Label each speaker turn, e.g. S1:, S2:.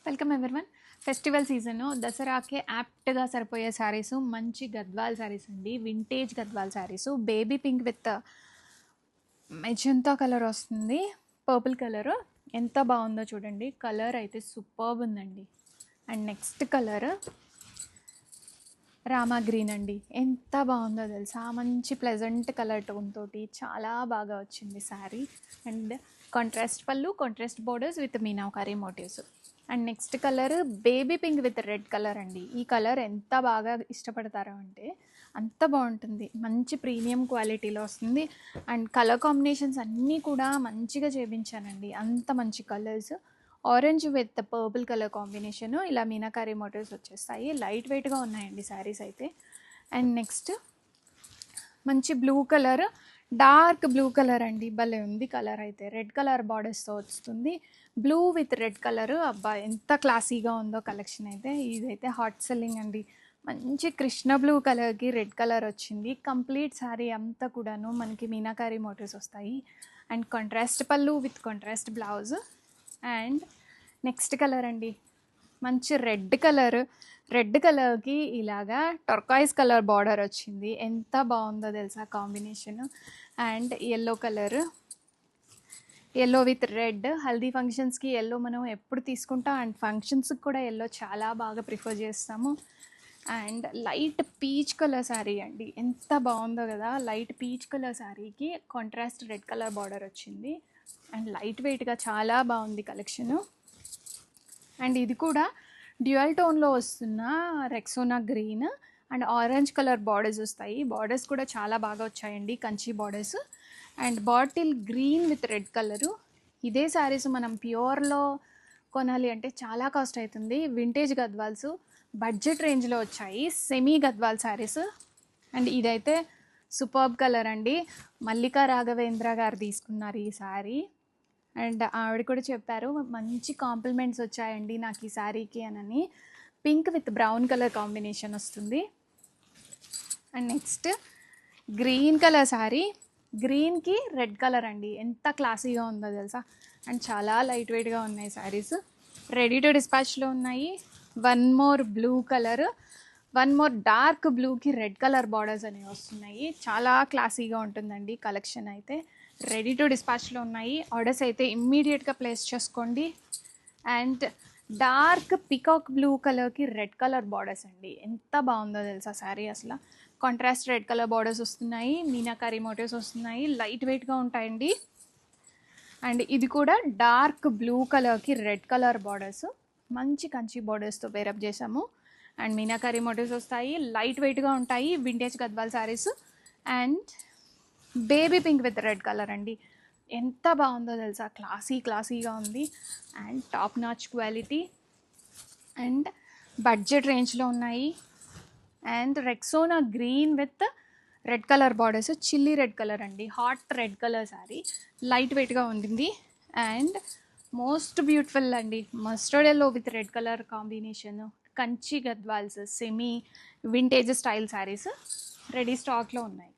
S1: Welcome everyone. Festival season దసరాకే యాప్ట్గా సరిపోయే శారీస్, మంచి గద్వాల్ శారీస్ అండి. Vintage Gadwal saris, baby pink with magenta colour వస్తుంది, పర్పుల్ కలర్. ఎంత బాగుందో చూడండి, కలర్ అయితే సూపర్బ్ ఉందండి. And next colour Rama green అండి. ఎంత బాగుందో తెలుసా, మంచి ప్లెజెంట్ కలర్ టోన్ తోటి చాలా బాగా వచ్చింది sari. And contrast pallu, contrast borders with meenakari motifs. And next colour baby pink with red colour అండి. ఈ కలర్ ఎంత బాగా ఇష్టపడతారో అంటే అంత బాగుంటుంది, మంచి ప్రీమియం క్వాలిటీలో వస్తుంది. అండ్ కలర్ కాంబినేషన్స్ అన్నీ కూడా మంచిగా చేయించానండి, అంత మంచి colours. Orange with purple colour combination, ఇలా మీనాకారీ మోటివ్స్ వచ్చేస్తాయి. లైట్ వెయిట్గా ఉన్నాయండి శారీస్ అయితే. అండ్ నెక్స్ట్ మంచి blue colour, dark blue colour అండి, భలే ఉంది కలర్ అయితే. రెడ్ కలర్ బార్డర్స్తో వస్తుంది, బ్లూ విత్ రెడ్ కలర్. అబ్బా ఎంత క్లాసీగా ఉందో కలెక్షన్ అయితే. ఇదైతే హాట్ సెల్లింగ్ అండి. మంచి కృష్ణ బ్లూ కలర్కి రెడ్ కలర్ వచ్చింది. కంప్లీట్ శారీ అంతా కూడాను మనకి మీనాకారీ మోటివ్స్ వస్తాయి. అండ్ కాంట్రాస్ట్ పళ్ళు with contrast blouse. And next colour అండి, మంచి రెడ్ కలర్. రెడ్ కలర్కి ఇలాగా టర్కాయిస్ కలర్ బార్డర్ వచ్చింది, ఎంత బాగుందో తెలుసా combination. And yellow colour, yellow with red. Haldi ఫంక్షన్స్కి ఎల్లో మనం ఎప్పుడు తీసుకుంటాం, అండ్ ఫంక్షన్స్కి కూడా ఎల్లో చాలా బాగా ప్రిఫర్ చేస్తాము. And light peach colour sari అండి, ఎంత బాగుందో కదా. లైట్ పీచ్ కలర్ శారీకి కాంట్రాస్ట్ రెడ్ కలర్ బార్డర్ వచ్చింది. అండ్ లైట్ వెయిట్గా చాలా బాగుంది కలెక్షను. అండ్ ఇది కూడా డ్యూయల్ టోన్లో వస్తున్న Rexona green and orange colour borders వస్తాయి. బార్డర్స్ కూడా చాలా బాగా వచ్చాయండి, Kanchi borders. And bottle green with red colour. ఇదే శారీస్ మనం ప్యూర్లో కొనాలి అంటే చాలా కాస్ట్ అవుతుంది. వింటేజ్ గద్వాల్స్ బడ్జెట్ రేంజ్లో వచ్చాయి, సెమీ గద్వాల్ శారీస్. అండ్ ఇదైతే సూపర్బ్ కలర్ అండి, మల్లికా రాఘవేంద్ర గారు తీసుకున్నారు ఈ శారీ. అండ్ ఆవిడ కూడా చెప్పారు మంచి కాంప్లిమెంట్స్ వచ్చాయండి నాకు ఈ శారీకి అని. Pink with brown colour combination వస్తుంది. And next green colour sari, గ్రీన్కి రెడ్ కలర్ అండి, ఎంత క్లాసీగా ఉందో తెలుసా. అండ్ చాలా లైట్ వెయిట్గా ఉన్నాయి శారీస్, రెడీ టు డిస్పాచ్లో ఉన్నాయి. One more blue colour, one more dark బ్లూకి రెడ్ కలర్ బార్డర్స్ అనేవి వస్తున్నాయి. చాలా క్లాసీగా ఉంటుందండి కలెక్షన్ అయితే. రెడీ టు డిస్పాచ్లో ఉన్నాయి, ఆర్డర్స్ అయితే ఇమ్మీడియట్గా ప్లేస్ చేసుకోండి. అండ్ డార్క్ పికాక్ బ్లూ కలర్కి రెడ్ కలర్ బార్డర్స్ అండి, ఎంత బాగుందో తెలుసా శారీ అసలు. కాంట్రాస్ట్ రెడ్ కలర్ బార్డర్స్ వస్తున్నాయి, మీనాకారీ మోటివ్స్ వస్తున్నాయి, లైట్ వెయిట్గా ఉంటాయండి. అండ్ ఇది కూడా డార్క్ బ్లూ కలర్కి రెడ్ కలర్ బార్డర్స్, మంచి కంచి బార్డర్స్తో పేరప్ చేసాము. అండ్ మీనాకారీ మోటివ్స్ వస్తాయి, లైట్ వెయిట్గా ఉంటాయి, vintage Gadwal saris. And baby pink with red colour అండి, ఎంత బాగుందో తెలుసా, క్లాసీగా ఉంది. And top notch quality and budget రేంజ్లో ఉన్నాయి. And Rexona green with red colour borders, chilli red colour అండి, hot red colour sari, light వెయిట్గా ఉంటుంది. అండ్ మోస్ట్ బ్యూటిఫుల్ అండి, mustard yellow with red colour combination, Kanchi Gadwals semi vintage style saris ready స్టాక్లో ఉన్నాయి.